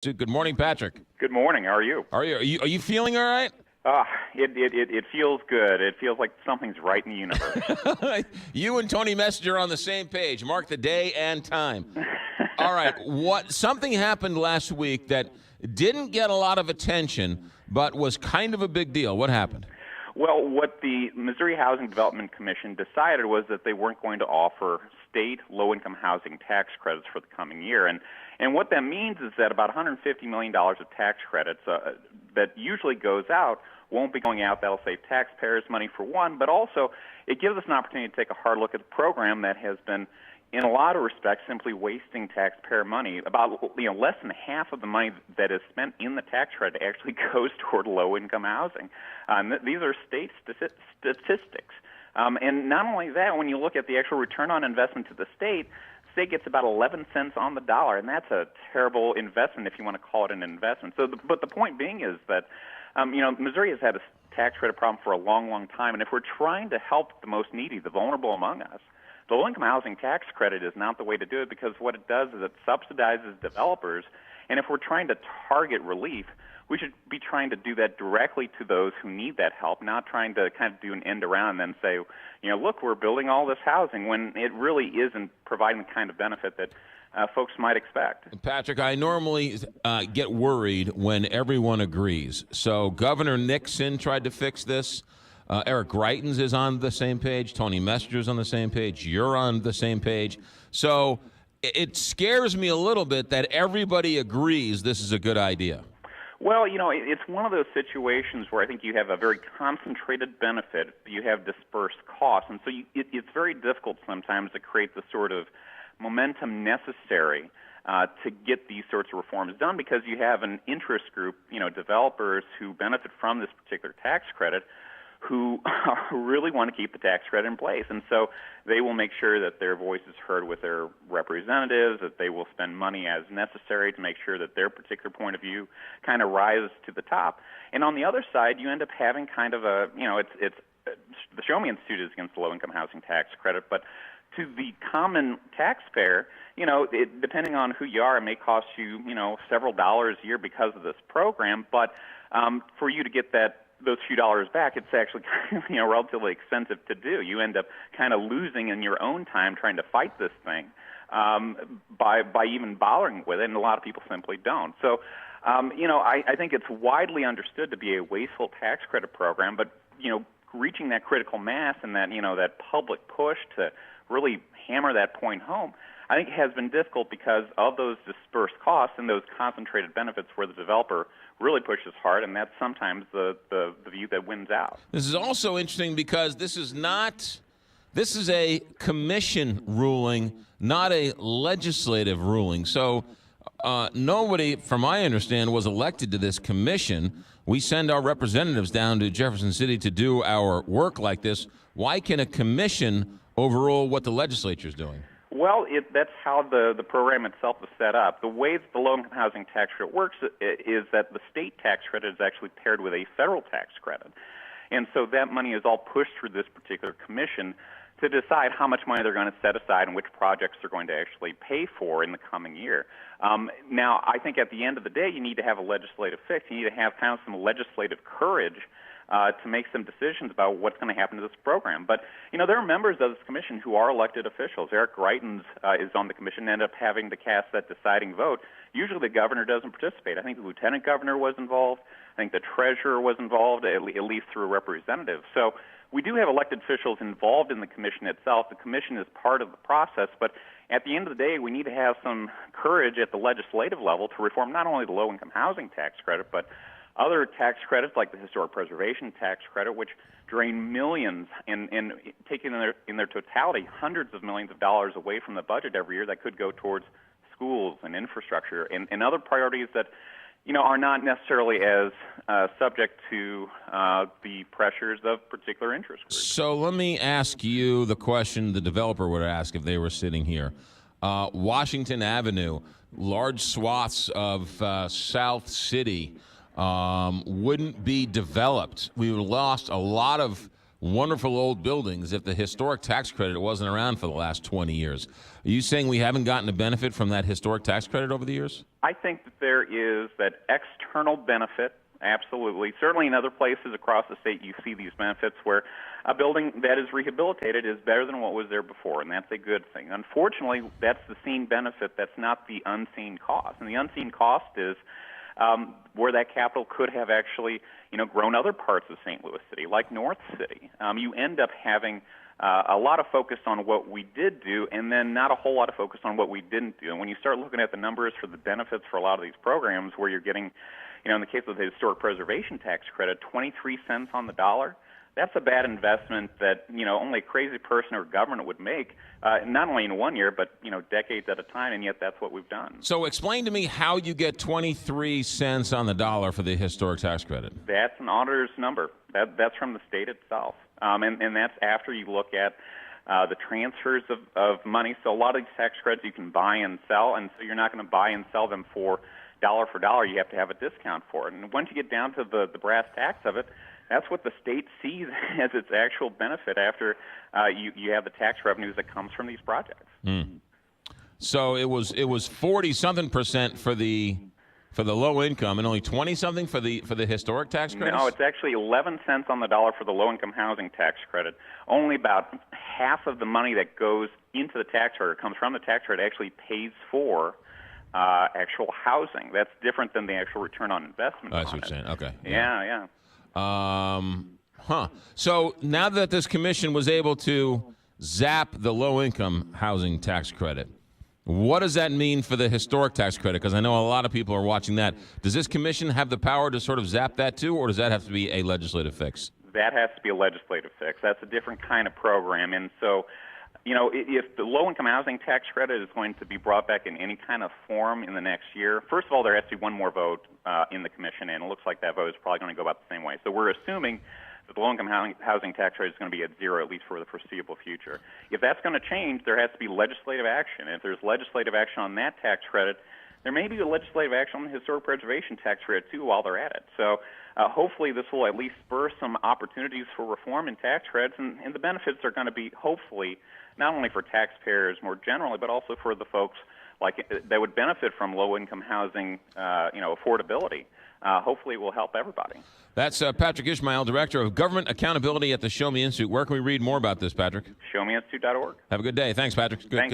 Good morning, Patrick. Good morning. How are you? Are you feeling all right? It feels good. It feels like something's right in the universe. You and Tony Messenger on the same page. Mark the day and time. All right. Something happened last week that didn't get a lot of attention, but was kind of a big deal. What happened? Well, what the Missouri Housing Development Commission decided was that they weren't going to offer state low-income housing tax credits for the coming year. And what that means is that about $150 million of tax credits that usually goes out won't be going out. That'll save taxpayers money for one, but also it gives us an opportunity to take a hard look at the program that has been, in a lot of respects, simply wasting taxpayer money. About less than half of the money that is spent in the tax credit actually goes toward low-income housing. These are state statistics. And not only that, when you look at the actual return on investment to the state gets about 11 cents on the dollar, and that's a terrible investment if you want to call it an investment. But the point being is that, Missouri has had a tax credit problem for a long, long time, and if we're trying to help the most needy, the vulnerable among us, the low-income housing tax credit is not the way to do it, because what it does is it subsidizes developers, and if we're trying to target relief, we should be trying to do that directly to those who need that help, not trying to kind of do an end around and then say, look, we're building all this housing, when it really isn't providing the kind of benefit that folks might expect. Patrick, I normally get worried when everyone agrees. So Governor Nixon tried to fix this. Eric Greitens is on the same page. Tony Messenger's on the same page. You're on the same page. So it scares me a little bit that everybody agrees this is a good idea. Well, it's one of those situations where I think you have a very concentrated benefit, you have dispersed costs, and so it's very difficult sometimes to create the sort of momentum necessary to get these sorts of reforms done, because you have an interest group, developers who benefit from this particular tax credit, who really want to keep the tax credit in place. And so they will make sure that their voice is heard with their representatives, that they will spend money as necessary to make sure that their particular point of view kind of rises to the top. And on the other side, you end up having kind of a, it's the Show Me Institute is against the low-income housing tax credit, but to the common taxpayer, depending on who you are, it may cost you, several dollars a year because of this program, but for you to get those few dollars back, it's actually relatively expensive to do. You end up kind of losing in your own time trying to fight this thing by even bothering with it, and a lot of people simply don't. So, I think it's widely understood to be a wasteful tax credit program, but, reaching that critical mass and that, that public push to really hammer that point home, I think has been difficult because of those dispersed costs and those concentrated benefits where the developer really pushes hard, and that's sometimes the view that wins out. This is also interesting because this is a commission ruling, not a legislative ruling. So nobody, from my understanding, was elected to this commission. We send our representatives down to Jefferson City to do our work like this. Why can a commission overrule what the legislature is doing? Well, that's how the program itself is set up. The way that the low-income housing tax credit works is that the state tax credit is actually paired with a federal tax credit. And so that money is all pushed through this particular commission to decide how much money they're going to set aside and which projects they're going to actually pay for in the coming year. Now, I think at the end of the day, you need to have a legislative fix. You need to have kind of some legislative courage to make some decisions about what's going to happen to this program. But, there are members of this commission who are elected officials. Eric Greitens is on the commission and ended up having to cast that deciding vote. Usually the governor doesn't participate. I think the lieutenant governor was involved. I think the treasurer was involved, at least through a representative. So we do have elected officials involved in the commission itself. The commission is part of the process, but at the end of the day, we need to have some courage at the legislative level to reform not only the low-income housing tax credit, but other tax credits like the historic preservation tax credit, which drain millions and taking in their totality hundreds of millions of dollars away from the budget every year that could go towards schools and infrastructure and other priorities that are not necessarily as subject to the pressures of particular interest groups. So let me ask you the question the developer would ask if they were sitting here. Washington Avenue, large swaths of South City wouldn't be developed. We lost a lot of wonderful old buildings if the historic tax credit wasn't around for the last 20 years? Are you saying we haven't gotten a benefit from that historic tax credit over the years? I think that there is that external benefit, absolutely. Certainly in other places across the state you see these benefits where a building that is rehabilitated is better than what was there before, and that's a good thing. Unfortunately, that's the seen benefit. That's not the unseen cost. And the unseen cost is where that capital could have actually, grown other parts of St. Louis City, like North City. You end up having a lot of focus on what we did do and then not a whole lot of focus on what we didn't do. And when you start looking at the numbers for the benefits for a lot of these programs where you're getting, in the case of the historic preservation tax credit, 23 cents on the dollar, that's a bad investment that, only a crazy person or government would make, not only in 1 year, but, decades at a time, and yet that's what we've done. So explain to me how you get 23 cents on the dollar for the historic tax credit. That's an auditor's number. That's from the state itself. And that's after you look at the transfers of money. So a lot of these tax credits you can buy and sell, and so you're not going to buy and sell them for dollar. You have to have a discount for it. And once you get down to the brass tacks of it, that's what the state sees as its actual benefit after you have the tax revenues that comes from these projects. So it was 40-something% for the low income and only 20-something for the historic tax credit. No, it's actually 11 cents on the dollar for the low income housing tax credit. Only about half of the money that goes into the tax credit comes from the tax credit actually pays for actual housing. That's different than the actual return on investment. That's what you're saying. Okay. Yeah. So now that this commission was able to zap the low-income housing tax credit, what does that mean for the historic tax credit? Because I know a lot of people are watching that. Does this commission have the power to sort of zap that too, or does that have to be a legislative fix? That has to be a legislative fix. That's a different kind of program. And so, if the low-income housing tax credit is going to be brought back in any kind of form in the next year, first of all, there has to be one more vote in the commission, and it looks like that vote is probably going to go about the same way. So we're assuming that the low-income housing tax rate is going to be at zero, at least for the foreseeable future. If that's going to change, there has to be legislative action. And if there's legislative action on that tax credit, there may be a legislative action on the historic preservation tax credit, too, while they're at it. So hopefully this will at least spur some opportunities for reform in tax credits, and the benefits are going to be, hopefully, not only for taxpayers more generally, but also for the folks that would benefit from low-income housing, affordability. Hopefully it will help everybody. That's Patrick Ishmael, Director of Government Accountability at the Show Me Institute. Where can we read more about this, Patrick? ShowMeInstitute.org. Have a good day. Thanks, Patrick. Good. Thanks.